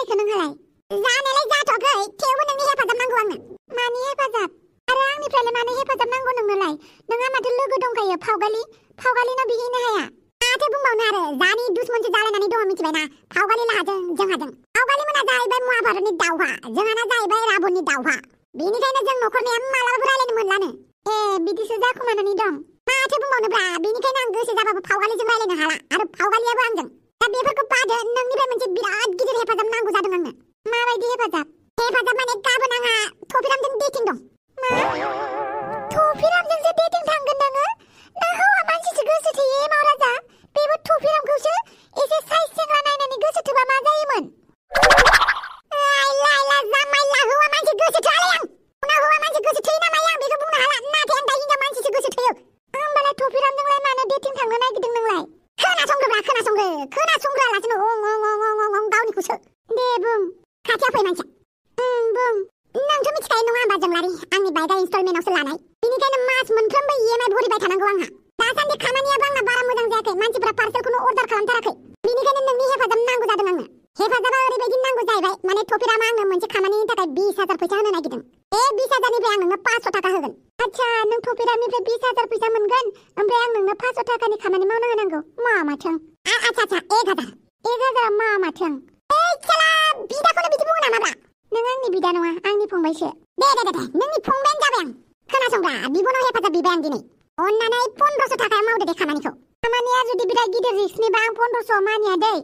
जानायखौ नोंहालाय? जानायालाय जाथ'आखै, थेवबो नोंनि हेफाजाब नांगौ आंनो। मानि हेफाजाब? आरो आंनिफ्रायलाय मानो हेफाजाब नांगौ नोंनोलाय? नोंहा माथो लोगो दंखायो फावगालि? फावगालिनाव बिहैनो हाया? माथो बुंबावनो आरो, जानि दुश्मनसो जालायनानै दङ मिथिबायना? फावगालि लाहाजों जोंहाजों। फावगालिमोना जाहैबाय महाभारतनि दावहा, जोंहाना जाहैबाय राबननि दावहा। बेनिखायनो जों न'खरनिया मालाबाबो रायलायनो मोनलानो। बिदिसो जाखुमानानै दं। माथो बुंबावनोब्रा, बेनिखायनो आं गोसो जाबाबो फावगालिजों रायलायनो हाला, आरो फावगालियाबो आंजों। दा बेफोरखौ बादो, नोंनिफ्राय मोनसे बिराद गिदिर हेफाजाब नांगौ जादों आंनो। माबायदि हेफाजाब? हेफाजाब माने गाबोन आंहा थफिरामजों डेटिं दं। मा? थफिरामजोंसो डेटिं थांगोन नोङो? ना हौवा मानसिसो गोसो थोयो मावराजा? बेबो थफिरामखौसो एसे साइज सेंग्रा नायनानै गोसो थोबा मा जायोमोन? लायला जामायला, हौवा मानसि गोसो थोआलाय आं। उनाव हौवा मानसि गोसो थोयो ना मायो आं बेखौ बुंनो हाला, नाथाय आं दा हिनजाव मानसिसो गोसो थोयो। होमबालाय थफिरामजोंलाय मानो डेटिं थांनो नागिरदों नोंलाय? खोनासंग्रालासिनो गावनिखौसो। दे बुं, खाथियाव फै मानसिया। बुं। नोंथ' मिथिखायो नङा होमबा जोंलारि, आंनि बाइकआ इनस्टलमेन्टआवसो लानाय। बेनिखायनो मास मोनफ्रोमबो EMI भरिबाय थानांगौ आंहा। दासान्दि खामानियाबो आंना बारा मोजां जायाखै, मानसिफोरा पार्सेलखौनो अर्डार खालामथाराखै। बेनिखायनो नोंनि हेफाजाब नांगौ जादों आंनो। हेफाजाबा ओरैबायदि नांगौ जाहैबाय, माने थफिरामा आंनो मोनसे खामानिनि थाखाय 20,000 फैसा होनो नागिरदों। 20,000निफ्राय आं नोंनो 500 थाखा होगोन। आच्छा, नों थफिरामनिफ्राय 20,000 फैसा मोनगोन, ओमफ्राय आं नोंनो 500 थाखानि खामानि मावनो होनांगौ। मा माथों? आच्छा, 1,000। 1,000 मा माथों? साला, बिदाखौनो बिदि बुङो नामाब्रा? नों आंनि बिदा नङा, आंनि फंबायसो। दे, नोंनि फंबायानो जाबाय आं। खोनासंब्रा, बिब'नाव हेफाजाब बिबाय आं दिनै। अन्नानै 1500 थाखायाव मावदो दे खामानिखौ। खामानिया जुदि बिराद गिदिर रिस्कनिबा आं 1500 मानिया दै।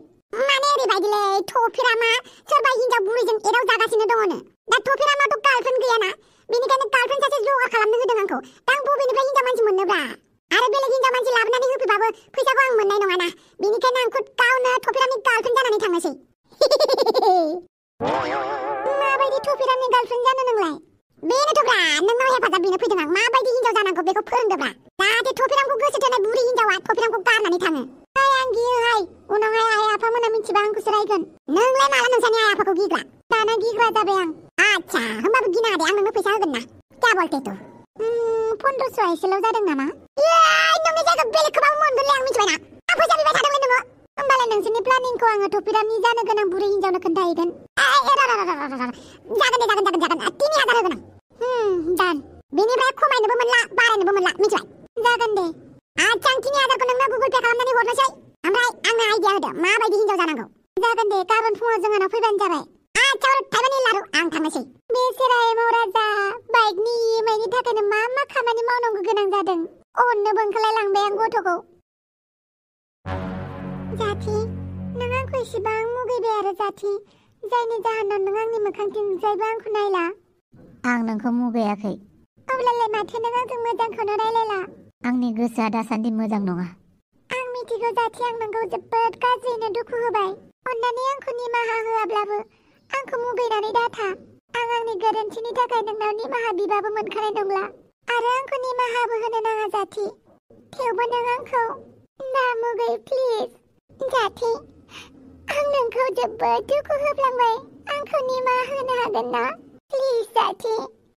माने ओरैबायदिलै, थफिरामा सोरबा हिनजाव बुरैजों एदाव जागासिनो दङनो। दा थफिरामाथ' गार्लफ्रेन्ड गैयाना, बेनिखायनो गार्लफ्रेन्ड सासे जगार खालामनो होदों आंखौ। दा आं बबेनिफ्राय हिनजाव मानसि मोननोब्रा? आरो बेलेग हिनजाव मानसि लाबोनानै होफैबाबो फैसाखौ आं मोननाय नङाना। बेनिखायनो आं गावनो थफिरामनि गार्लफ्रेन्ड जानानै थांनोसै। माबायदि थफिरामनि गार्लफ्रेन्ड जानो नोंलाय? बेनोथ'ब्रा, नोंनाव हेफाजाब बिनो फैदों आं। माबायदि हिनजाव जानांगौ बेखौ फोरोंदोब्रा, जाहाथे थफिरामखौ गोसो थोनाय बुरि हिनजावा थफिरामखौ गारनानै थाङो। आं गियोहाय, उनावहाय आइ आफामोना मिथिबा आंखौसो रायगोन। नोंलाय माला नोंसानि आइ आफाखौ गिग्रा? दाना गिग्रा जाबाय आं। आच्छा, होमबाबो गिनाङा दे, आं नोंनो फैसा होगोन ना। क्या बोलते तु? 1500 एसेल' जादों नामा? नोंनि जायगायाव बेलेगखौबाबो मोनगोनलै आं मिथिबायना। आं फैसा बिबाय थादोंलै नोङो। होमबालाय नोंसोरनि प्लानिंखौ आङो थफिरामनि जानो गोनां बुरै हिनजावनो खोन्थाहैगोन। जागोन 3,000 होगोन आं। दान। बेनिफ्राय खमायनोबो मोनला, बारायनोबो मोनला, मिथिबाय? जागोन दे। आच्छा, आं 3,000खौ नोंनो गुगल पे खालामनानै हरनोसै। ओमफ्राय आंनो आइडिया होदो, माबायदि हिनजाव जानांगौ। जागोन दे, गाबोन फुङाव जोंहानाव फैबानो जाबाय। आच्छा, थाइबानि लारु, आं थांनोसै। बेसेराय मावराजा, बाइकनि EMIनि थाखायनो मा खामानि मावनांगौ गोनां जादों। अननोबो ओंखारलायलांबाय आं गथ'खौ। जाथि, नों आंखौ इसेबां मुगैबाय आरो जाथि, जायनि जाहोनाव नों आंनि मोखांथिंजायबो आंखौ नायला। आं नोंखौ मुगैयाखै। अब्लालाय माथो नों आंजों मोजांखौनो रायलायला? आंनि गोसोआ दासान्दि मोजां नङा। आं मिथिगौ जाथि, आं नोंखौ जोबोद गाज्रियैनो दुखु होबाय। अन्नानै आंखौ निमाहा होआब्लाबो आंखौ मुगैनानै दाथा। आं आंनि गोरोन्थिनि थाखाय नोंनाव निमाहा बिबाबो मोनखानाय नंला, आरो आंखौ निमाहाबो होनो नाङा जाथि। थेवबो नों आंखौ दा मुगै प्लिज। जाथि, आं नोंखौ जोबोद दुखु होफ्लांबाय, आंखौ निमाहा होनो हागोन ना? प्लिज जाथि,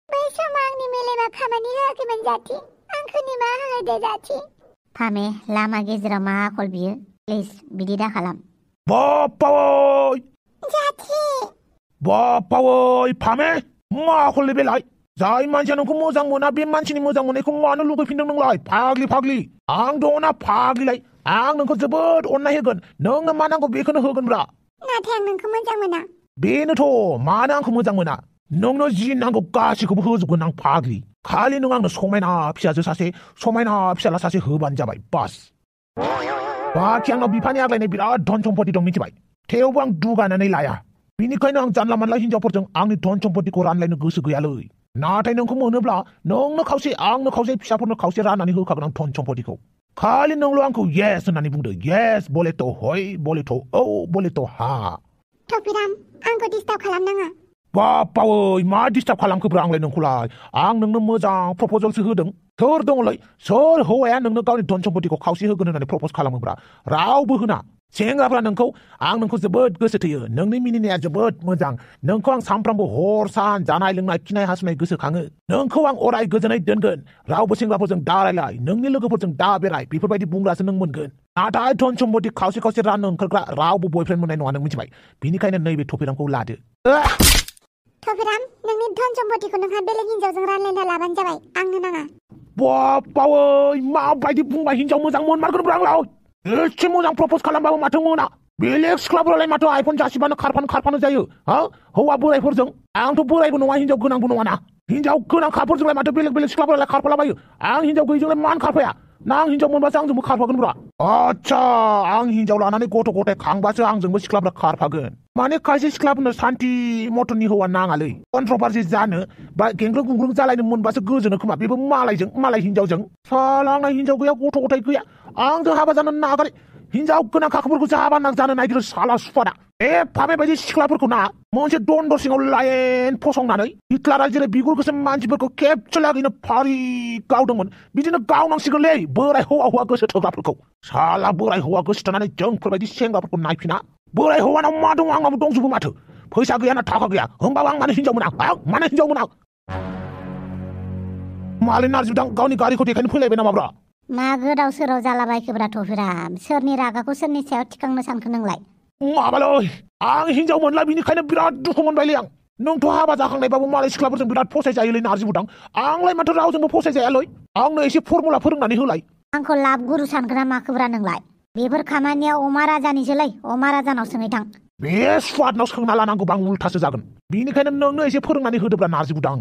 बै समाव आंनि मेलेमा खामानि होआखैमोन जाथि, आंखौ निमाहा होदो जाथि। फामे, लामा गेजेराव मा आखल बियो? प्लिज, बिदि दाखालाम। बाप्पावै! जाथि! बाप्पावै, फामे! मा आखललै बेलाय? जाय मानसिया नोंखौ मोजां मोना, बे मानसिनि मोजां मोननायखौ मानो लुगैफिनदों नोंलाय? फाग्लि! आं दङना फाग्लिलाय, आं नोंखौ जोबोद अननाय होगोन। नोंनो मा नांगौ बेखौनो होगोनब्रा। नाथाय आं नोंखौ मोजां मोना। बेनोथ', मानो आंखौ मोजां मोना? नोंनो जि नांगौ गासैखौबो होजोबगोन आं फाग्लि। खालि नों आंनो समायना फिसाजो सासे, समायना फिसाला सासे होबानो जाबाय, बास। बाखि आंनाव बिफानि आग्लायनाय बिराद धन सम्पति दं मिथिबाय। थेवबो आं दुगानानै लाया। बेनिखायनो आं जानला मानला हिनजावफोरजों आंनि धन सम्पतिखौ रानलायनो गोसो गैयालै। नाथाय नोंखौ मोनोब्ला नोंनो खावसे, आंनो खावसे, फिसाफोरनो खावसे राननानै होखागोन आं धन सम्पतिखौ। खालि नोंल' आंखौ येस होननानै बुंदो। येस बोले तो हय, बोले तो औ, बोले तो हा। थफिराम, आंखौ डिस्टार्ब खालामनाङा। बाप्पावै, मा डिस्टार्ब खालामखोब्रा आंलाय नोंखौलाय? आं नोंनो मोजां प्रप'जलसो होदों। सोर दङलै, सोर हौवाया नोंनो गावनि धन सम्पतिखौ खावसे होगोन होननानै प्रप'ज खालामोब्रा? रावबो होना। सेंग्राफ्रा नोंखौ आं नोंखौ जोबोद गोसो थोयो नोंनि मिनिनाया जोबोद मोजां नोंखौ आं सानफ्रामबो हर सान जानाय लोंनाय खिनाय हासुनाय गोसोखाङो नोंखौ आं अराय गोजोनै दोनगोन रावबो सेंग्राफोरजों दा रायलाय नोंनि लोगोफोरजों दा बेराय बेफोरबायदि बुंग्रासो नों मोनगोन नाथाय धन सम्पति खावसे खावसे राननो ओंखारग्रा रावबो बयफ्रेन्ड मोननाय नङा नों मिथिबाय बेनिखायनो नैबे थफिरामखौ लादो थफिराम नोंनि धन सम्पतिखौ नोंहा बेलेग हिन्जावजों रानलायना लाबानो जाबाय आंनो नाङा बावै माबायदि बुंबाय हिन्जाव मोजां मोनमारगोन आंलाव एसे मोजां प्रप'ज खालामबाबो माथो मोना बेलेग सिख्लाफोरालाय माथो आइफन जासिबानो खारफानो जायो हा हौवा बोरायफोरजों आंथ' बोरायबो नङा हिन्जाव गोनांबो नङाना हिन्जाव गोनांखाफोरजोंलाय माथो बेलेग सिख्लाफोरालाय खारफालाबायो आं हिन्जाव गैयिजोंलाय मानो खारफाया ना आं हिन्जाव मोनबासो आंजोंबो खारफागोन ब्रा आच्छा आं हिन्जाव लानानै गथ' गथाय खांबासो आंजोंबो सिख्लाफ्रा खारफागोन माने खायसे सिख्लाफोरनो सान्थि मटननि हौवा नाङालै कन्ट्रभार्सि जानो बा गेंग्रो गुंग्रुं जालायनो मोनबासो गोजोनो खोमा बेबो मालाय हिन्जावजों साला आंना हिन्जाव गैया गथ' गथाय गैया आंजों हाबा जानो नागारै हिन्जाव गोनां खाखोफोरखौ हाबा जानो नागिरो साला सुफादा बेबायदि सिख्लाफोरखौ ना मोनसे दन्दर सिङाव लाइन फसंनानै हिटलारा जेरै बिगुर गोसोम मानसिफोरखौ खेबसे लागैनो फारि गावदोंमोन बिदिनो गावनांसिगोनलै बोराय हौवा गोसो थोग्राफोरखौ साला बोराय हौवा गोसो थोनानै जोंफोरबायदि सेंग्राफोरखौ नायफिना बोराय हौवानाव मा दं आंनावबो दंजोबो माथो फैसा गैया ना थाखा गैया होमबाबो आं मानो हिन्जाव मोना मानो हिन्जाव मोना मालाय नारजिदां गावनि गारिखौ देखायनो फैलायबाय नामाब्रा मा गोदाव सोराव जालाबायखोब्रा थफिराम सोरनि रागाखौ सोरनि सायाव थिखांनो सानखो नोंलाय माबालै आं हिन्जाव मोनला बिनिखायनो बिराद दुखु मोनबायलै आं नोंथ' हाबा जाखांनायबाबो मालाय सिख्लाफोरजों बिराद फसायजायोलै नारजिबुदां आंलाय माथो रावजोंबो फसायजायालै आंनो एसे फर्मुला फोरोंनानै होलाय आंखौ लाब गुरु सानगोना माखोब्रा नोंलाय बेफोर खामानिया अमा राजानिसोलै अमा राजानाव सोङै थां बे स्वादनाव सोंना लानांगौबा आं उल्थासो जागोन बिनिखायनो नोंनो एसे फोरोंनानै होदोब्रा नारजिबुदां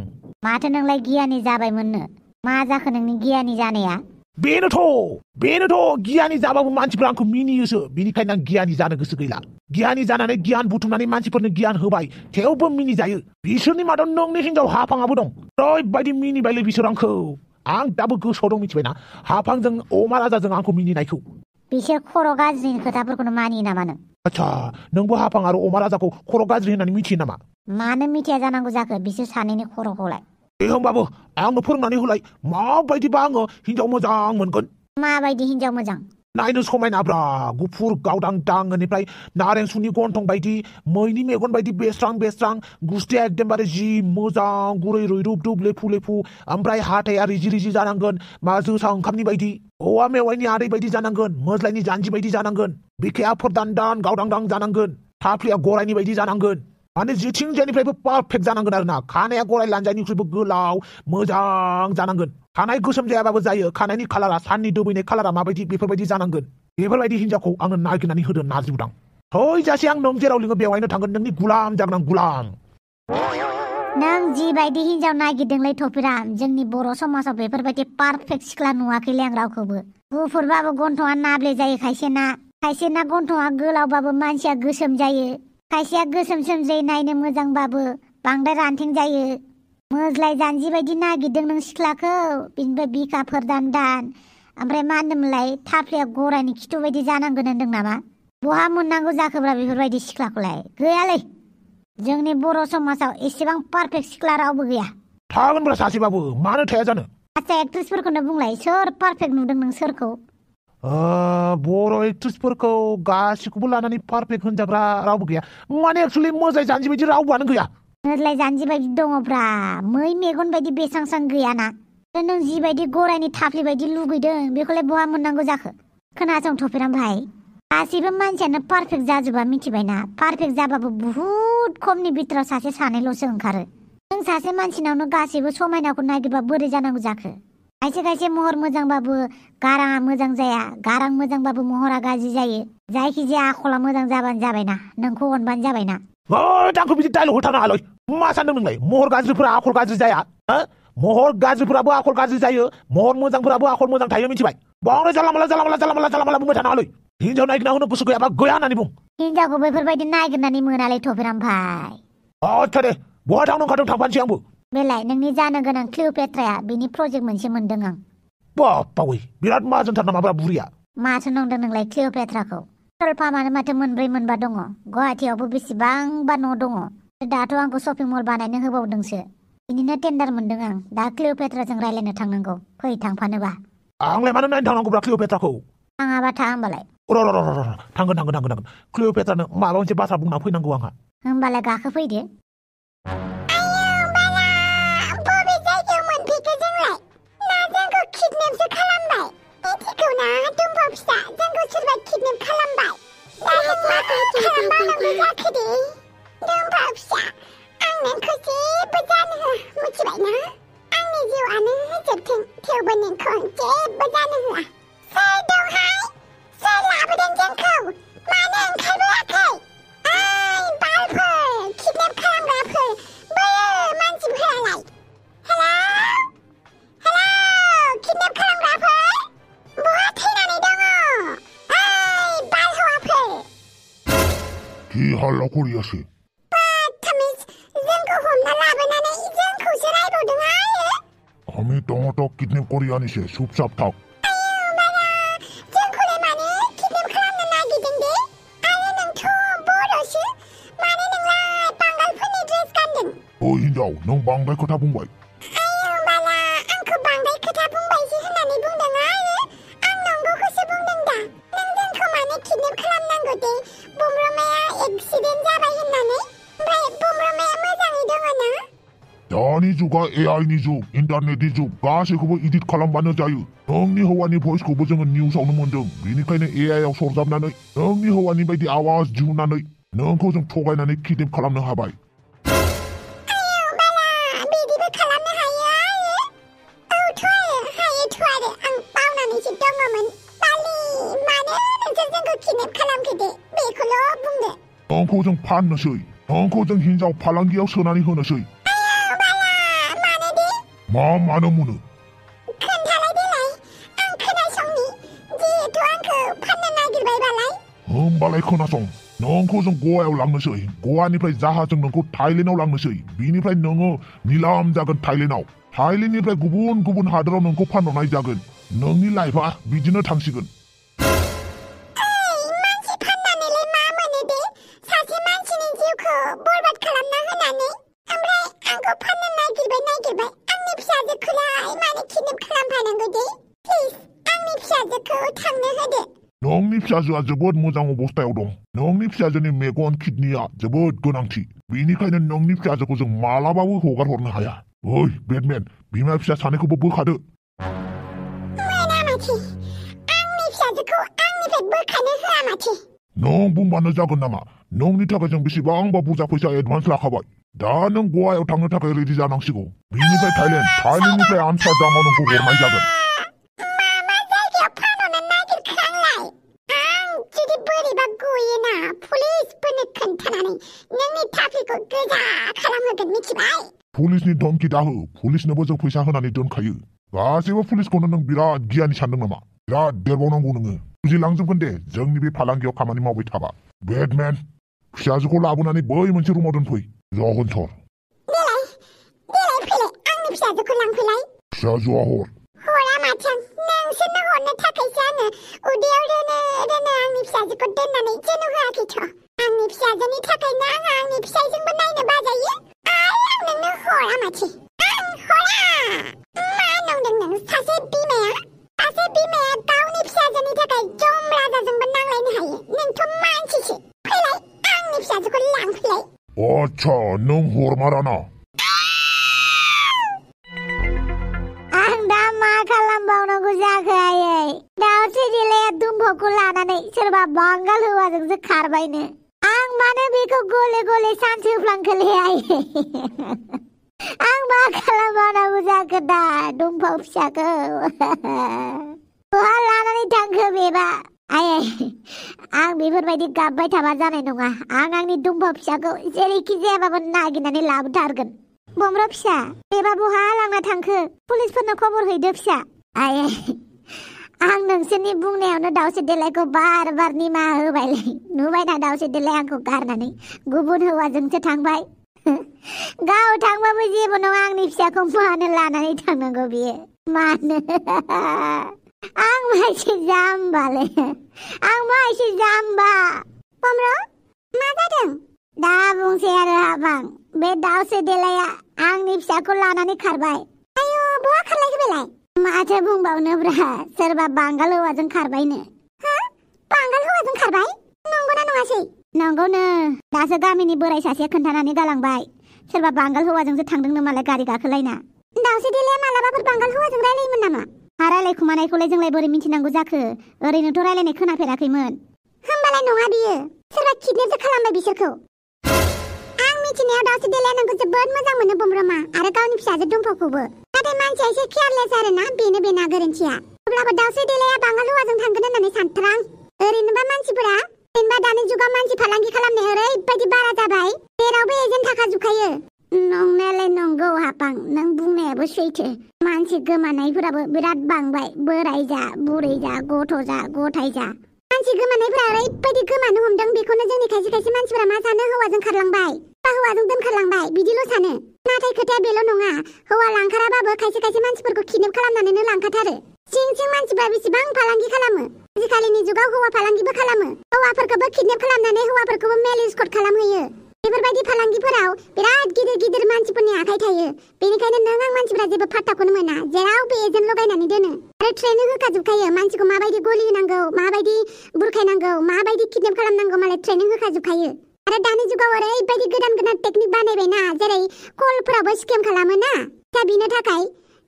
माथो नोंलाय गियानि जाबायमोननो मा जाखो नोंनि गियानि जानाया बेनोथ' गियानि जाबाबो मानसिफ्रा आंखौ मिनियोसो बिनिखायनो आं गियानि जानो गोसो गैला गियानि जानानै गियान बुथुमनानै मानसिफोरनो गियान होबाय थेवबो मिनिजायो बिसोरनि मादाव नोंनि हिन्जाव हाफाङाबो दं ओरैबायदि मिनिबायलै बिसोर आंखौ आं दाबो गोसोआव दं मिथिबायना हाफांजों अमा राजाजों आंखौ मिनिनायखौ बिसोर खर' गाज्रिनि खोथाफोरखौनो मानियो नामा नों आच्छा नोंबो हाफां आरो अमा राजाखौ खर' गाज्रि होननानै मिथियो नामा मानो मिथिया जानांगौ जाखो बिसोर सानैनि खर'खौलाय होमबाबो आंनो फोरोंनानै होलाय माबायदिबा आङो हिन्जाव मोजां मोनगोन माबायदि हिन्जाव मोजां नायनो समायनाब्रा गुफुर गावदां दांनिफ्राय नारें सुनि गन्थं बायदि मैनि मेगन बायदि बेस्रां गुस्थिया एकदमबारे जि मोजां गुरै रैरुब लेफु ओमफ्राय हाथाया रिजि जानांगोन मा जोसा ओंखामनि बायदि औवा मेवाइनि आदै बायदि जानांगोन मोज्लायनि जानजि बायदि जानांगोन बिखाया फोरदान गावदां जानांगोन थाफ्लिया गरायनि बायदि जानांगोन माने जेथिंजायनिफ्रायबो पारफेक्ट जानांगोन आरोना खानाया गराय लानजायनिख्रुइबो गोलाव मोजां जानांगोन खानाय गोसोम जायाबाबो जायो खानायनि कालारा साननि दोबैनाय कालारा माबायदि बेफोरबायदि जानांगोन बेफोरबायदि हिन्जावखौ आङो नागिरनानै होदो नारजिबुदां थैजासे आं नों जेराव लिङो बेवहायनो थांगोन नोंनि गुलाम जागोन आं गुलाम नों जिबायदि हिन्जाव नागिरदोंलै थफिराम जोंनि बर' समाजाव बेफोरबायदि पारफेक्ट सिख्ला नुवाखैलै आं रावखौबो गुफुरबाबो गन्थङा नाब्ले जायो खायसेना गन्थङा गोलावबाबो मानसिया गोसोम जायो खायसेया गोसोम सोमजायो नायनो मोजांबाबो बांद्राय रानथें जायो मोज्लाय जानजि बायदि नागिरदों नों सिख्लाखौ बिनिफ्राय बिखा फोरदान ओमफ्राय मा होनदोंमोनलाय थाफ्लिया गरायनि खिथु बायदि जानांगोन होनदों नामा बहा मोननांगौ जाखोब्रा बेफोरबायदि सिख्लाखौलाय गैयालै जोंनि बर' समाजाव एसेबां पारफेक्ट सिख्ला रावबो गैया थागोनब्रा सासेबाबो मानो थाया जानो आच्छा एक्ट्रेसफोरखौनो बुंलाय सोर पारफेक्ट नुदों नों सोरखौ बर' एक्ट्रेसफोरखौ गासिखौबो लानानै पारफेक्ट होनजाग्रा रावबो गैया माने एक्चुअली मोज्लाय जानजि बायदि रावबोआनो गैया मोज्लाय जानजि बायदि दङब्रा मै मेगन बायदि बेसांसां गैयाना नों जिबायदि गरायनि थाफ्लि बायदि लुगैदों बेखौलाय बहा मोननांगौ जाखो खोनासं थफिराम भाई गासिबो मानसियानो पारफेक्ट जाजोबा मिथिबायना पारफेक्ट जाबाबो बुहुद खमनि बिथोराव सासे सानैल'सो ओंखारो नों सासे मानसिनावनो गासिबो समायनाखौ नागिरबा बोरै जानांगौ जाखो खायसे महर मोजांबाबो गाराङा मोजां जाया गारां मोजांबाबो महरा गाज्रि जायो जायखिजाया आखला मोजां जाबानो जाबायना नोंखौ अनबानो जाबायना आंखौ बिदि डायलग होथारनो हालै मा सानदों नोंलाय महर गाज्रिफोरा आखल गाज्रि जाया महर गाज्रिफोराबो आखल गाज्रि जायो महर मोजांफोराबो आखल मोजां थायो मिथिबाय बांद्राय जाला बुंबाय थानो हालै हिन्जाव नागिरना होनो गोसो गैयाबा गैया होननानै बुं हिन्जावखौ बेफोरबायदि नागिरनानै मोनालै थफिराम भाई आच्छा दे बहा थांनो ओंखारदों थांफानोसै आंबो बेलाय नोंनि जानो गोनां क्लिअपेट्राया बिनि प्रजेक्ट मोनसे मोनदों आं बावै बिराद माजोनथार नामाब्रा बुरिया माथो नंदों नोंलाय क्लिअपेट्राखौ पेट्रल मानो माथो मोनब्रै मोनबा दङ गुवाहाटियावबो बेसेबांबा न' दङ दाथ' आंखौ शपिं मल बानायनो होबावदोंसो बिनिनो टेन्डार मोनदों आं दा क्लिअपेट्राजों रायलायनो थांनांगौ फै थांफानोबा आंलाय मानो नायनो थांनांगौब्रा क्लिअपेट्राखौ थाङाबा था होमबालाय थांगोन क्लिअपेट्रानो माबा मोनसे बाथ्रा बुंना फैनांगौ आंहा होमबालाय गाखोफैदो आयौ बाला बबे जायगायाव मोनफैखो जोंलाय ना जोंखौ किडनेपसो खालामबाय मिथिगौ ना दुम्बा फिसा जोंखौ सोरबा किडनेप खालामबाय दा जों मा खालामबावनांगौ जाखो दे दुम्बा फिसा आं नोंखौ जेबो जानो होआ मिथिबाय ना आंनि जिउआनो जोबथों थेवबो नोंखौ आं जेबो जानो होआ सोर दंहाय सोर लाबोदों जोंखौ मानो ओंखारबोआखै ओइ बालफोर किडनेप खालामग्राफोर बैयो मानसिफोरालाय हेलौ किडनेप खालामग्राफोर बहा थैनानै दङ ओइ बाल हौवाफोर কি হাল্লা করিয়াছে बादतामिज जोंखौ हमना लाबोनानै जोंखौसो रायबावदों आरो আমি তোমাকে কিডন্যাপ করে আনিছে চুপচাপ থাক आयौ बाला जोंखौलाय मानो किडनेप खालामनो नागिरदों दे आरो नोंथ' बर'सो मानो नोंलाय बांगालफोरनि ड्रेस गानदों ও हिन्जाव नों बांद्राय खोथा बुंबाय आयौ बाला आंखौ बांद्राय खोथा बुंबायसो होननानै बुंदों आरो आं नंगौखौसो बुंदों दा नों जोंखौ मानो किडनेप खालामनांगौ दे बमब्रमाया एक्सिडेन्ट जाबाय होननानै ओमफ्राय बमब्रमाया मोजाङै दङ ना दानि जुगा एआइनि जुग इन्टारनेटनि जुग गासैखौबो इडिट खालामबानो जायो नोंनि हौवानि भइसखौबो जोङो निउसावनो मोन्दों बेनिखायनो एआइआव सरजाबनानै नोंनि हौवानि बायदि आवाज दिहुननानै नोंखौ जों थगायनानै किडनेप खालामनो हाबाय आयौ बाला बिदिबो खालामनो हायो आरो औथ' आरो आं बावनानैसो दङमोन बालि मानो नोंसोर जोंखौ किडनेप खालामखो दे बेखौल' बुंदो नोंखौ जों फाननोसै नोंखौ जों हिन्जाव फालांगियाव सोनानै होनोसै आयौ बाला मानो दे मानो मोनो खोन्थालाय देलाय आं खोनासंनि जिहेथु आंखौ फाननो नागिरबाय बालाय होमबालाय खोनासं नोंखौ जों गवायाव लांनोसै गवानिफ्राय जाहाजजों नोंखौ थाइलेण्डआव लांनोसै बिनिफ्राय नोङो निलाम जागोन थाइलेण्डनिफ्राय गुबुन गुबुन हादोराव नोंखौ फानहरनाय जागोन नोंनि लाइफआ बिदिनो थांसिगोन मानसि फाननानैलाय मा मोनो दे सासे मानसिनि जिउखौ बरबाद खालामना होनानै ओमफ्राय आंखौ फाननो नागिरबाय आंनि फिसाजोखौलाय मानो किडनेप खालामफानांगौ दे प्लिज आंनि फिसाजोखौ थांनो होदो नोंनि फिसाजोआ जोबोद मोजां अबस्थायाव दं नोंनि फिसाजोनि मेगन किडनिया जोबोद गोनांथि बेनिखायनो नोंनि फिसाजोखौ जों मालाबाबो हगार हरनो हाया ओइ बेटमेन बिमा फिसा सानैखौबो बोखादो मोना माथो आंनि फिसाजोखौ आंनिफ्राय बोखानो होआ माथो नों बुंबानो जागोन नामा नोंनि थाखाय जों बेसेबांबा बुरजा फैसा एडभान्स लाखाबाय दा नों गवायाव थांनो थाखाय रेडि जानांसिगौ बिनिफ्राय थाइलेण्डनिफ्राय आमस्टारडामाव नोंखौ हरनाय जागोन मा जायगायाव फानहरनो नागिरखो आंलाय आं जुदि बोरैबा गयोना पुलिसफोरनो खोन्थानानै नोंनि थाफ्लिखौ गोजा खालामहोगोन मिथिबाय पुलिसनि धमकी दाहो पुलिसनोबो जों फैसा होनानै दोनखायो गासैबो पुलिसखौनो नों बिराद गियानि सानदों नामा बिराद देरबावनांगौ नोङो बुजिलांजोबगोन दे जोंनि बे फालांगियाव खामानि मावबाय थाबा बेटमेन फिसाजोखौ लाबोनानै बै मोनसे रुमाव दोनफै जहनसर देलाय फैलाय आंनि फिसाजोखौ लांफैलाय फिसाजोआ हरा माथो नोंसोरनो हरनो थाखायसो आङो उदैयाव रोनो आंनि फिसाजोखौ दोननानै जोनोम होआखैथ' आंनि फिसाजोनि थाखायनो आङो आंनि फिसायजोंबो नायनो बाजायो आरो आं नोंनो हरा माथो आं हरा मा नंदों नों सासे बिमाया गावनि फिसाजोनि थाखाय जम राजाजोंबो नांलायनो हायो नोंथ' मानसिसो फैलाय आंनि फिसाजोखौ लांफैलाय आच्छा नों हरमाराना आं दा मा खालामबावनांगौ जाखो आयै दाउस्रि देलाया दुम्बखौ लानानै सोरबा बांगाल हौवाजोंसो खारबायनो आं मानो बेखौ गले गले सानसोफ्लांखोलै आयै आं मा खालामबावनांगौ जाखो दा दुम्बा फिसाखौ बहा लानानै थांखो बेबा आयै आं बेफोरबायदि गाबबाय थाबा जानाय नङा आं आंनि दुम्बा फिसाखौ जेरैखि जायाबाबो नागिरनानै लाबोथारगोन बमब्रा फिसा बेबा बहा लांना थांखो पुलिसफोरनो खबर हैदो फिसा आयै आं नोंसोरनि बुंनायावनो दाउस्रि देलायखौ बार निमाहा होबायलै नुबायना दाउस्रि देलाय आंखौ गारनानै गुबुन हौवाजोंसो थांबाय गाव थांबाबो जेबो नङा आंनि फिसाखौ मानो लानानै थांनांगौ बियो मानो आं माइसि जाम्बालै आं माइसि जाम्बा बमब्रा मा जादों दा बुंसै आरो हाबां बे दाउस्रि देलाया आंनि फिसाखौ लानानै खारबाय आयु बहा खारलायखो बेलाय माथो बुंबावनोब्रा सोरबा बांगाल हौवाजों खारबायनो बांगाल खारबाय नंगौना नङासै नंगौनो दासो गामिनि बोराय सासे खोन्थानानै गालांबाय सोरबा बांगाल हौवाजोंसो थांदोंनो मालाय गारि गाखोलायना दाउस्रि देलाया मालाबाफोर बांगाल हौवाजों रायलायोमोन नामा रायलायखुमानायखौलाय जोंलाय बोरै मिथिनांगौ जाखो ओरैनोथ' रायलायनाय खोनाफेराखैमोन होमबालाय नङा बियो सोरबा किडनेपसो खालामबाय बिसोरखौ आं मिथिनायाव दाउस्रि देलाया नोंखौ जोबोद मोजां मोनो बमब्रमा आरो गावनि फिसाजो दुम्फाखौबो नाथाय मानसिया एसे केयारलेस आरोना बेना गोरोन्थिया अब्लाबो दाउस्रि देलाया बांगाल हौवाजों थांगोन होननानै सानथ्रां ओरैनोबा मानसिफोरा जेनेबा दानि जुगाव मानसि फालांगि खालामनाया ओरैबायदि बारा जाबाय जेरावबो एजेन्ट थाखाजोबखायो नंनायालाय नंगौ हापां नों बुंनायाबो सैथो मानसि गोमानायफोराबो बिराद बांबाय बोराय जा बुरै जा गथ' जा गथाय जा मानसि गोमानायफोरा ओरैबायदि गोमानो हमदों बेखौनो जोंनि खायसे मानसिफोरा मा सानो हौवाजों खारलांबाय बा हौवाजों दोनखारलांबाय बिदिल' सानो नाथाय खोथाया बेल' नङा हौवा लांखाराबाबो खायसे मानसिफोरखौ किडनेप खालामनानैनो लांखाथारो सिं मानसिफ्रा बेसेबां फालांगि खालामो आजिखालिनि जुगाव हौवा फालांगिबो खालामो हौवाफोरखौबो किडनेप खालामनानै हौवाफोरखौबो मेल एस्कर्ट खालामहैयो बेफोरबायदि फालांगिफोराव बिराद गिदिर मानसिफोरनि आखाइ थायो बेनिखायनो नों आं मानसिफोरा जेबो फात्ताखौनो मोना जेरावबो एजेन्ट लगायनानै दोनो आरो ट्रेनिं होखाजोबखायो मानसिखौ माबायदि गलि होनांगौ माबायदि बुरखायनांगौ माबायदि किडनेप खालामनांगौ मालाय ट्रेनिं होखाजोबखायो आरो दानि जुगाव ओरैबायदि गोदान टेकनिक बानायबायना जेरै कलफोरावबो स्केम खालामोना दा बिनो थाखाय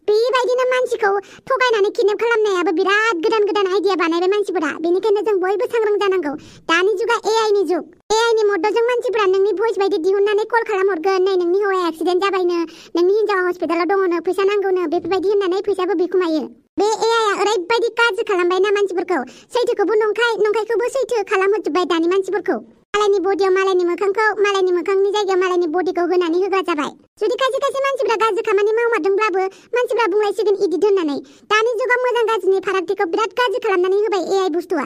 बेबायदिनो मानसिखौ थगायनानै किडनेप खालामनायाबो बिराद गोदान आइडिया बानायबाय मानसिफोरा बेनिखायनो जों बयबो सांग्रां जानांगौ दानि जुगा AI नि जुग AI नि मददजों मानसिफोरा नोंनि भइस बायदि दिहुननानै कल खालामहरगोन नै नोंनि हौवाया एक्सिडेन्ट जाबायनो नोंनि हिन्जावा हस्पिटालाव दङनो फैसा नांगौनो बेफोरबायदि होननानै फैसाबो बिखुमायो बे AI आ ओरैबायदि गाज्रि खालामबायना मानसिफोरखौ सैथोखौबो नंखायखौबो सैथो खालामहोजोबबाय दानि मानसिफोरखौ मालायनि बडियाव मालायनि मोखांनि जायगायाव मालायनि बडिखौ होनानै होग्रा जाबाय जुदि खायसे मानसिफोरा गाज्रि खामानि मावमारदोंब्लाबो मानसिफोरा बुंलायसिगोन इडिट होननानै दानि जुगाव मोजां गाज्रिनि फारागथिखौ बिराद गाज्रि खालामनानै होबाय AI बुस्थुआ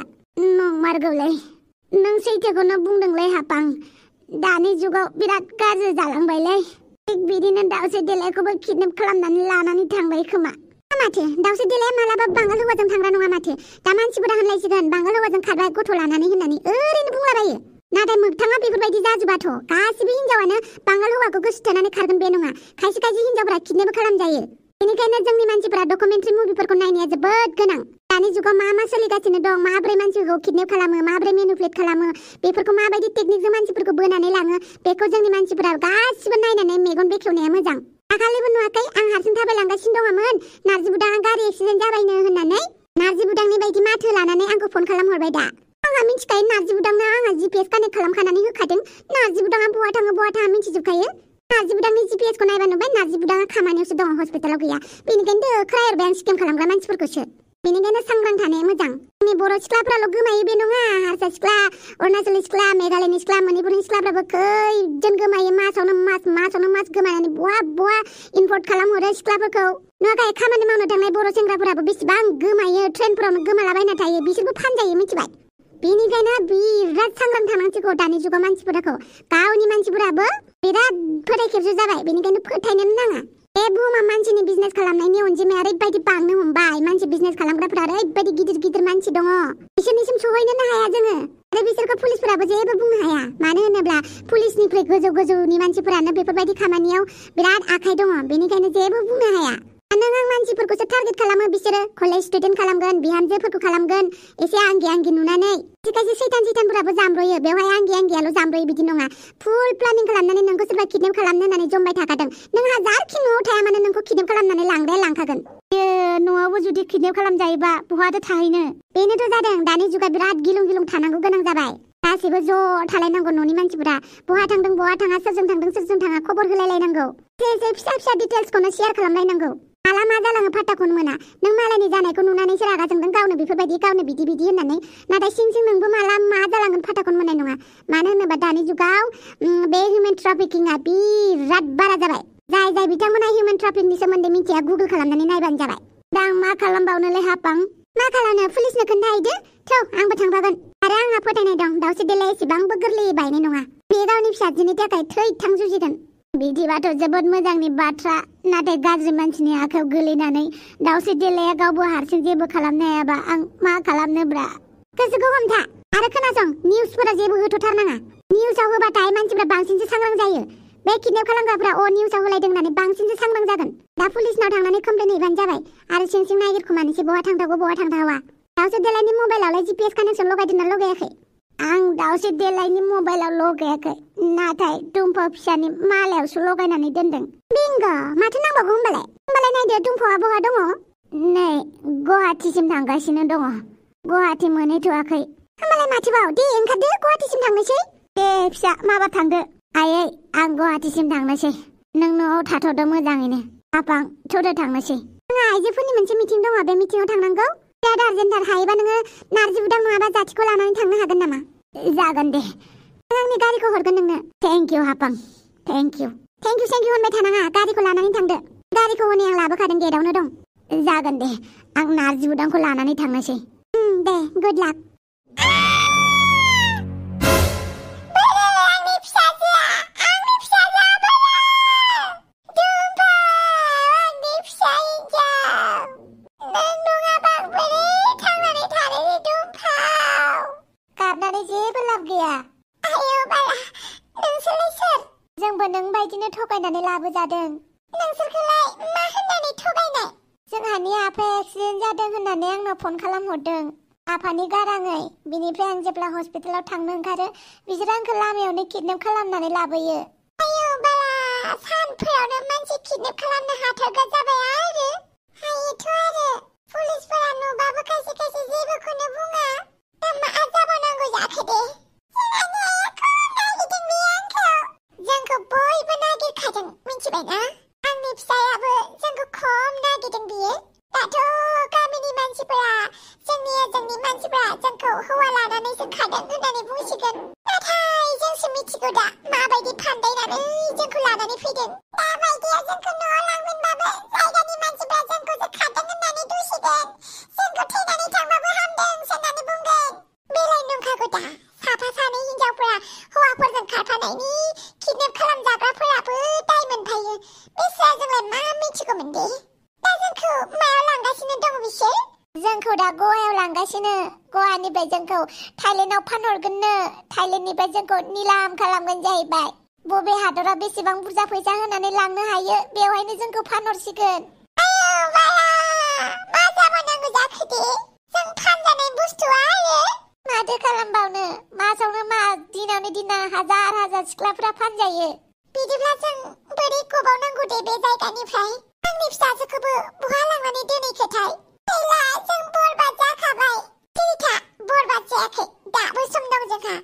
नंमारगौलै नों सैथोखौनो बुंदोंलै हापां दानि जुगाव बिराद गाज्रि जालांबायलै थिग बिदिनो दाउस्रि देलायखौबो किडनेप खालामनानै लानानै थांबाय खोमा माथो दाउस्रि देलाया मालाबा बांगाल हौवाजों थांग्रा नङा माथो दा मानसिफोरा होनलायसिगोन बांगाल हौवाजों खारबाय गथ' लानानै होननानै ओरैनो बुंलाबायो नाथाय मोगथाङा बेफोरबायदि जाजोबाथ' गासिबो हिन्जावानो बांगाल हौवाखौ गोसो थोनानै खारगोन बे नङा खायसे हिन्जावफोरा किडनेप खालामजायो बेनिखायनो जोंनि मानसिफोरा डकुमेन्टारि मुभिफोरखौ नायनाया जोबोद गोनां दानि जुगाव मा सोलिगासिनो दं माब्रै मानसिखौ किडनेप खालामो माब्रै मेनिपुलेट खालामो बेफोरखौ माबायदि टेकनिकजों मानसिफोरखौ बोनानै लाङो बेखौ जोंनि मानसिफोरा गासिबो नायनानै मेगन बेखेवनाया मोजां दाखालिबो नुवाखै आं हारसिं थाबायलांगासिनो दङमोन नार्जि बुदाङा गारि एक्सिडेन्ट जाबायनो होननानै नार्जि बुदांनि बायदि माथो लानानै आंखौ फन खालामहरबाय दा आंहा मिथिखायो नार्जि बुदांनो आंहा GPS कानेक्ट खालामखानानै होखादों नार्जि बुदाङा बहा थाङा मिथिजोबखायो नार्जि बुदांनि GPSखौ नायबा नुबाय नार्जि बुदाङा खामानियावसो दङ हस्पिटालाव गैया बेनिखायनो खोनाहरबाय आं स्केम खालामग्रा मानसिफोरखौसो बेनिखायनो सांग्रां थानाया मोजां जोंनि बर' सिख्लाफ्राल' गोमायो बे नङा हारसा सिख्ला अरुणाचलि सिख्ला मेघालयनि सिख्ला मणिपुरनि सिख्लाफ्राबो खैजोन गोमायो मासावनो मास गोमानानै बहा इम्पर्ट खालामहरो सिख्लाफोरखौ नुवाखै खामानि मावनो थांनाय बर' सेंग्राफोराबो बेसेबां गोमायो ट्रेनफोरावनो गोमालाबायना थायो बिसोरबो फानजायो मिथिबाय बेनिखायनो बिराद सांग्रां थानांसिगौ दानि जुगाव मानसिफोरखौ गावनि मानसिफोराबो बिराद फोथायखेबसो जाबाय बेनिखायनो फोथायनोनो नाङा बे बुहुमा मानसिनि बिजनेस खालामनायनि अनजिमाया ओरैबायदि बांनो हमबाय मानसि बिजनेस खालामग्राफोरा ओरैबायदि गिदिर मानसि दङ बिसोरनिसिम सहैनोनो हाया जोङो आरो बिसोरखौ पुलिसफोराबो जेबो बुंनो हाया मानो होनोब्ला पुलिसनिफ्राय गोजौनि मानसिफोरानो बेफोरबायदि खामानियाव बिराद आखाइ दङ बेनिखायनो जेबो बुंनो हाया नों आं मानसिफोरखौसो टारगेट खालामो बिसोरो कलेज स्टुडेन्ट खालामगोन बिहामजोफोरखौ खालामगोन एसे आंगि नुनानै खायसे सैतानफोराबो जामब्रयो बेवहाय आंगियाल' जामब्रयो बिदि नङा फुल प्लानिं खालामनानै नोंखौ सोरबा किडनेप खालामनो होननानै जमबाय थाखादों नों हाजारखि न'आव थाया मानो नोंखौ किडनेप खालामनानै लांखागोन न'आवबो जुदि किडनेप खालामजायोबा बहाथो थाहैनो बेनोथ' जादों दानि जुगा बिराद गिलुं थानांगौ गोनां जाबाय गासिबो ज' थालायनांगौ न'नि मानसिफोरा बहा थांदों बहा थाङा सोरजों थाङा खबर होलायलायनांगौ फिसा डिटेल्सखौनो शेयार खालामलायनांगौ माला मा जालाङो फात्ताखौनो मोना नों मालायनि जानायखौ नुनानैसो रागा जोंदों गावनो बेफोरबायदि गावनो बिदि होननानै नाथाय सिं नोंबो माला मा जालांगोन फात्ताखौनो मोननाय नङा मानो होनोबा दानि जुगाव बे हिउमेन ट्राफिकिंआ बिराद बारा जाबाय जाय बिथांमोना हिउमेन ट्राफिकनि सोमोन्दै मिथिया गुगल खालामनानै नायबानो जाबाय दा आं मा खालामबावनोलै हापां मा खालामनो पुलिसनो खोन्थाहैदो थौ आंबो थांफागोन आरो आंहा फोथायनाय दं दाउस्रि देलाया एसेबांबो गोरलैयै बायनाय नङा बे गावनि फिसाजोनि थाखाय थैथां जुजिगोन बिदिबाथ' जोबोद मोजांनि बाथ्रा नाथाय गाज्रि मानसिनि आखायाव गोलैनानै दाउस्रि देलाया गावबो हारसिं जेबो खालामनो हायाबा आं मा खालामनोब्रा गोसोखौ हमथा आरो खोनासं निउसफोरा जेबो होथ'थारनाङा निउसाव होबाथाय मानसिफ्रा बांसिनसो सांग्रां जायो बे किडनेप खालामग्राफ्रा निउसाव होलायदों होननानै बांसिनसो सांग्रां जागोन दा पुलिसनाव थांनानै कमप्लेन हैबानो जाबाय आरो सिं नागिरखुमानोसै बहा थांथावगौ बहा थांथावा दाउस्रि देलायनि मबाइलावलाय GPS कानेक्सन लगायदोंना लगायाखै आं दाउसे देलायनि मबाइलाव लगायाखै नाथाय दुम्फा फिसानि मालायावसो लगायनानै दोनदों बिंग माथो नांबावगौ होमबालाय नायदो दुम्फावा बहा दङ नै गुवाहाटीसिम थांगासिनो दङ गुवाहाटी मोनहैथ'वाखै होमबालाय माथोबाव दे ओंखारदो गुवाहाटीसिम थांनोसै दे फिसा माबा थांदो आयै आं गुवाहाटीसिम थांनोसै नों न'आव थाथ'दो मोजाङैनो आफां थ'दो थांनोसै जोंहा आइजोफोरनि मोनसे मिटिं दङ बे मिटिंआव थांनांगौ बिराद आर्जेन्टार हायोबा नोङो नारजि बुदां नङाबा जाथिखौ लानानै थांनो हागोन नामा जागोन दे आंनि गारिखौ हरगोन नोंनो थेंक इउ हापां थेंक इउ होनबाय थानाङा गारिखौ लानानै थांदो गारिखौ हनै आं लाबोखादों गेटआवनो दं जागोन दे आं नारजि बुदांखौ लानानै थांनोसै दे गुड लाक जोंबो नों बायदिनो थगायनानै लाबोजादों नोंसोरखौलाय मा होननानै थगायनाय जोंहानि आफाया एक्सिडेन्ट जादों होननानै आंनाव फन खालामहरदों आफानि गाराङै बिनिफ्राय आं जेब्ला हस्पिटालाव थांनो ओंखारो बिसोर आंखौ लामायावनो किडनेप खालामनानै लाबोयो आयौ बाला सानफोरावनो मानसि किडनेप खालामनो हाथारग्रा जाबाय आरो हायोथ' आरो पुलिसफोरा नुबाबो खायसे जेबोखौनो बुङा दा मा जाबावनांगौ जाखो दे जोंखौ बयबो नागिरखादों मिथिबायना आंनि फिसायाबो जोंखौ खम नागिरदों बियो दाथ' गामिनि मानसिफोरा जोंनि मानसिफोरा जोंखौ हौवा लानानैसो खादों होननानै बुंसिगोन नाथाय जोंसो मिथिगौ दा माबायदि फान्दायनानै जोंखौ लानानै फैदों दाबायदिया जोंखौ न'आव लांगोनबाबो जायगानि मानसिफोरा जोंखौसो खादों होननानै दुसिगोन जोंखौ थैनानै थांबाबो हामदों होननानै बुंगोन बेलाय नंखागौ दा साफा सानै हिनजावफोरा हौवाफोरजों खारफानायनि किडनेप खालामजाग्राफोराबो दाय मोनफायो बेस्रा जोंलाय मा मिथिगौमोन दे दा जोंखौ मायाव लांगासिनो दं बिसोर जोंखौ दा गवायाव लांगासिनो गवानिफ्राय जोंखौ थाइलेण्डआव फानहरगोननो थाइलेण्डनिफ्राय जोंखौ निलाम खालामगोन जाहैबाय बबे हादरा बेसेबां बुरजा फैसा होनानै लांनो हायो बेवहायनो जोंखौ फानहरसिगोन मा जाबावनांगौ जाखो दे जों फानजानाय बुस्थुआ आरो माथो खालामबावनो मासावनो मास दिनावनो दिना हाजार सिख्लाफोरा फानजायो बिदिब्ला जों बोरै गबावनांगौ दे बे जायगानिफ्राय आंनि फिसाजोखौबो बहा लांनानै दोनैखोथाय गैला जों बरबाद जाखाबाय थिथा बरबाद जायाखै दाबो सम दं जोंहा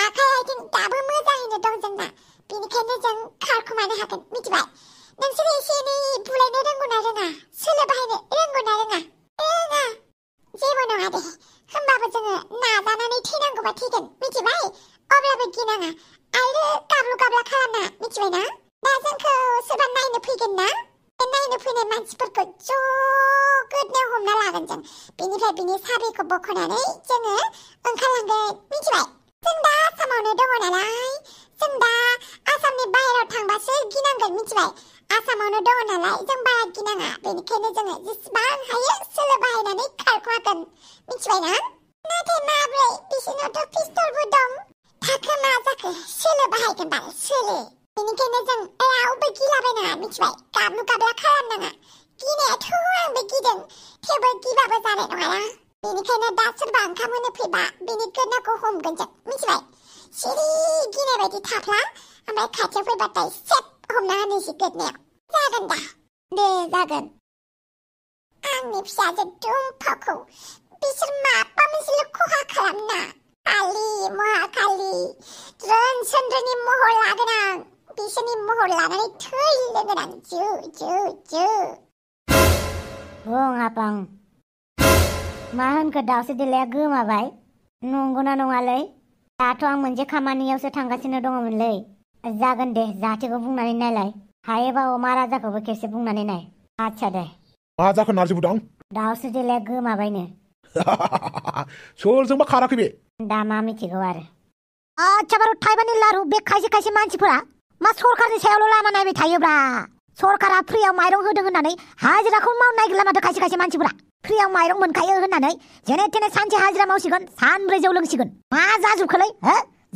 आखाइ आथिं दाबो मोजाङैनो दं जोंना बेनिखायनो जों खारखुमानो हागोन मिथिबाय नोंसोर एसे एनै बुलायनो रोंगौ ना रोङा सोलो बाहायनो रोंगौ ना रोङा जेबो नङा दे होमबाबो जोङो नाजानानै थैनांगौबा थैगोन मिथिबाय अब्लाबो गिनाङा आरो गाब्लु गाब्ला खालामना मिथिबायना दा जोंखौ सोरबा नायनो फैगोन ना बे नायनो फैनाय मानसिफोरखौ ज' गोदनायाव हमना लागोन जों बेनिफ्राय बिनि साबिखौ बख'नानै जोङो ओंखारलांगोन मिथिबाय जों दा आसामावनो दङ नालाय जों दा आसामनि बाहेरायाव थांबासो गिनांगोन मिथिबाय आसामावनो दङ नालाय जों बारा गिनाङा बेनिखायनो जोङो जेसेबां हायो सोलो बाहायनानै खारखुमागोन मिथिबायना नाथाय माब्रै बिसोरनावथ' पिस्तलबो दं थाखो मा जाखो सोलो बाहायगोन बाल सोलो बेनिखायनो जों रावबो गिलाबायनाङा मिथिबाय गाब्लु गाब्ला खालामनाङा गिनायाथ' आंबो गिदों थेवबो गिबाबो जानाय नङाना बेनिखायनो दा सोरबा ओंखाम होनो फैबा बिनि गोदनाखौ हमगोन जों मिथिबाय सिरि गिनाय बायदि थाफ्ला ओमफ्राय खाथियाव फैबाथाय सेब हमना होनोसै गोदनायाव जागोन दा दे जागोन आंनि फिसाजो दुम्फाखौ बिसोर माबा मोनसेल' खहा खालामना कालि महाकालि रोनसोन्द्रनि महर लागोन आं बिसोरनि महर लानानै थैलोगोन आं जो बुं आफां मा होनखो दाउसे देलाया गोमाबाय नंगौना नङालै दाथ' आं मोनसे खामानियावसो थांगासिनो दङमोनलै जागोन दे जाहाथेखौ बुंनानै नायलाय हायोबा अमा राजाखौबो खेबसे बुंनानै नाय आच्छा दे मा जाखो नारजि बुदां दाउसे देलाया गोमाबायनो सोरजोंबा खाराखै बे दा मा मिथिगौ आरो आच्छा बारु थाइबानि लारु बे खायसे मानसिफोरा मा सरकारनि सायावल' लामा नायबाय थायोब्रा सरकारा फ्रियाव माइरं होदों होननानै हाजिराखौ मावनो नागिरला माथो खायसे मानसिफोरा फ्रियाव माइरं मोनखायो होननानै जेने थेने सानसे हाजिरा मावसिगोन सानब्रै जौ लोंसिगोन मा जाजोबखोलै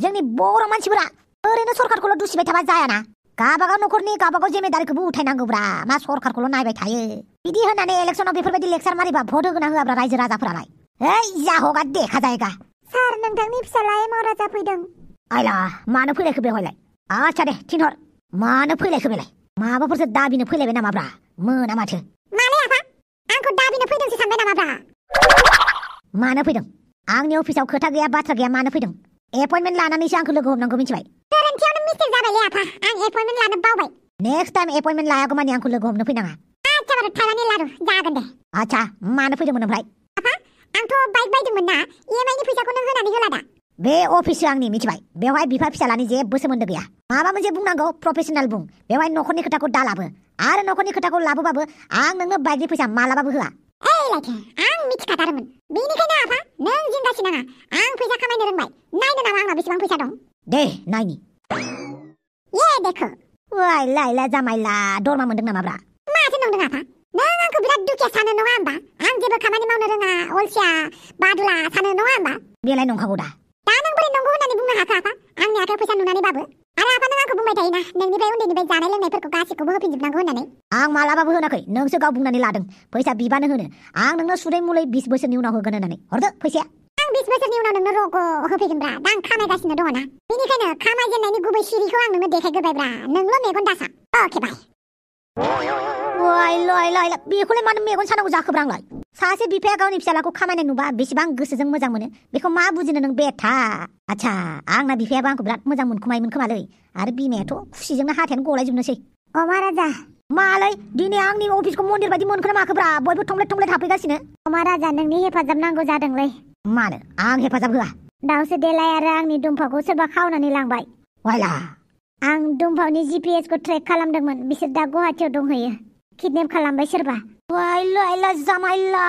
जोंनि बर' मानसिफोरा ओरैनो सरकारखौल' दुसिबाय थाबा जायाना गाबागाव न'खरनि गाबागाव जिम्मेदारिखौबो उठायनांगौब्रा मा सरकारखौल' नायबाय थायो बिदि होननानै इलेक्सनाव बेफोरबायदि लेक्सार मारिबा भट होगोना होआब्रा रायजो राजाफोरालाय जा होगा देखा जाएगा सार नोंथांनि फिसाला महाराजा फैदों आइला मानो फैलायखो बेवहायलाय आच्छा दे थिनहर मानो फैलायखो बेलाय माबाफोरसो दाबिनो फैलायबाय नामाब्रा मोना माथो मालै आफा आंखौ दाबिनो फैदोंसो सानबाय नामाब्रा मानो फैदों आंनि अफिसाव खोथा गैया बाथ्रा गैया मानो फैदों एपइन्टमेन्ट लानानैसो आंखौ लोगो हमनांगौ मिथिबाय गोरोन्थियावनो मिस्टेक जाबायलै आफा आं एपइन्टमेन्ट लानो बावबाय नेक्स्ट टाइम एपइन्टमेन्ट लायागौमानि आंखौ लोगो हमनो फैनाङा आच्छा बारु थाइबानि लारु जागोन दे आच्छा मानो फैदोंमोन ओमफ्राय आफा आंथ' बाइक बायदोंमोन ना EMI नि फैसाखौ नों होनानै होला दा बे अफिससो आंनि मिथिबाय बेवहाय बिफा फिसालानि जेबो सोमोन्दो गैया माबा मोनसे बुंनांगौ प्रफेसनेल बुं बेवहाय नखरनि खोथाखौ दालाबो आरो नखरनि खोथाखौ लाबोबाबो आं नोंनो बाइकनि फैसा मालाबाबो होआ ओइ लाइथे आं मिथिखाथारोमोन बेनिखायनो आफा नों जिंगा सिनाङा आं फैसा खामायनो रोंबाय नायनो नामा आंनाव बेसेबां फैसा दं दे नायनि ये देखो वाइला जामाइला दरमा मोनदों नामाब्रा माथो नंदों आफा नों आंखौ बिराद दुखिया सानो नङा होमबा आं जेबो खामानि मावनो रोङा अलसिया बादुला सानो नङा होमबा बेलाय नंखागौ दा नों बोरै नंगौ होननानै बुंनो हाखो आफा आंनि आखायाव फैसा नुनानैबाबो आरो आफा नों आंखौ बुंबाय थायोना नोंनिफ्राय उन्दैनिफ्राय जानाय लोंनायफोरखौ गासिखौबो होफिनजोबनांगौ होननानै आं मालाबाबो होनाखै नोंसो गाव बुंनानै लादों फैसा बिबानो होनो आं नोंनो सुदै मुलै 20 बोसोरनि उनाव होगोन होननानै हरदो फैसाया आं 20 बोसोरनि उनाव नोंनो रग' होफैगोनब्रा दा आं खामायगासिनो दङ ना बेनिखायनो खामायजेननायनि गुबै सिरिखौ आं नोंनो देखायग्रोबायब्रा नोंल' मेगन दासा अके बाय वाइला बेखौलाय मानो मेगन सानांगौ जाखोब्रा आंलाय सासे बिफाया गावनि फिसालाखौ खामायनाय नुबा बेसेबां गोसोजों मोजां मोनो बेखौ मा बुजिनो नों बेथा आच्छा आंना बिफायाबो आंखौ बिराद मोजां मोनखुमायोमोन खोमालै आरो बिमायाथ' खुसिजोंनो हाथायानो गलायजोबनोसै महाराजा मालै दिनै आंनि अफिसखौ मन्दिर बायदि मोनखोना माखोब्रा बयबो थंब्लेट थंब्लेट हाबफैगासिनो महाराजा नोंनि हेफाजाब नांगौ जादोंलै मानो आं हेफाजाब होआ दाउसो देलाय आरो आंनि दुम्फाखौ सोरबा खावनानै लांबाय वाइला आं दुम्फावनि GPS खौ ट्रेक खालामदोंमोन बिसोर दा गुवाहाटियाव दंहैयो किडनेप खालामबाय सोरबा वाइला जामाइला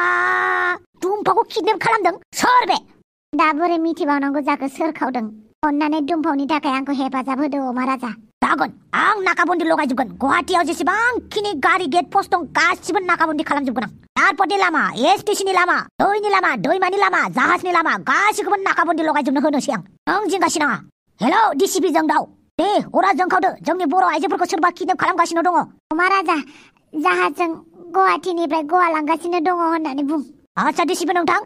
दुम्फाखौ किडनेप खालामदों सोर बे दा बोरै मिथिबावनांगौ जाखो सोर खावदों अन्नानै दुम्फावनि थाखाय आंखौ हेफाजाब होदो महाराजा जागोन आं नाकाबन्दी लगायजोबगोन गुवाहाटियाव जेसेबांखिनि गारि गेट पोस्ट दं गासिबो नाकाबन्दी खालामजोबगोन आं एयारपर्टनि लामा स्टेशननि लामा दैनि लामा दैमानि लामा जाहाजनि लामा गासिखौबो नाकाबन्दी लगायजोबनो होनोसै आं नों जिंगा सिनाङा हेलौ DCP जोंदाव दे अरा जोंखावदो जोंनि बर' आइजोफोरखौ सोरबा किडनेप खालामगासिनो दङ महाराजा जाहाजजों गुवाहाटिनिफ्राय गवा लांगासिनो दङ होननानै बुं आच्छा DCP नोंथां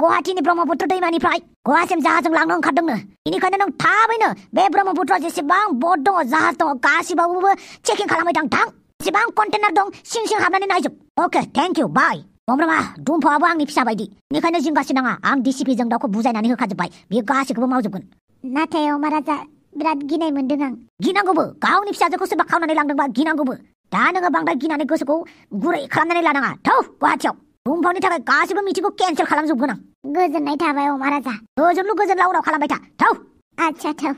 गुवाहाटिनि ब्रह्मपुत्र दैमानिफ्राय गवासिम जाहाजजों लांनो ओंखारदोंनो बेनिखायनो नों थाबैनो बे ब्रह्मपुत्रआव जेसेबां बोट दङ जाहाज दङ गासिबावबो चेकिं खालामबाय थां जेसेबां कन्टेनार दं सिं सिं हाबनानै नायजोब अके थेंक इउ बाय मम्रमा दुम्फावाबो आंनि फिसा बायदि बेनिखायनो जिंगा सिनाङा आं DCP जोंदावखौ बुजायनानै होखाजोबबाय बियो गासिखौबो मावजोबगोन नाथाय महाराजा बिराद गिनाय मोनदों आं गिनांगौबो गावनि फिसाजोखौ सोरबा खावनानै लांदोंबा गिनांगौबो दा नोङो बांद्राय गिनानै गोसोखौ गुरै खालामनानै लानाङा थौ गुवाहाटियाव दुम्फावनि थाखाय गासिबो मिटिंखौ केन्सेल खालामजोबगोन आं गोजोननाय थाबाय महाराजा गोजोनल' गोजोनला उनाव खालामबाय था थौ आच्छा थौ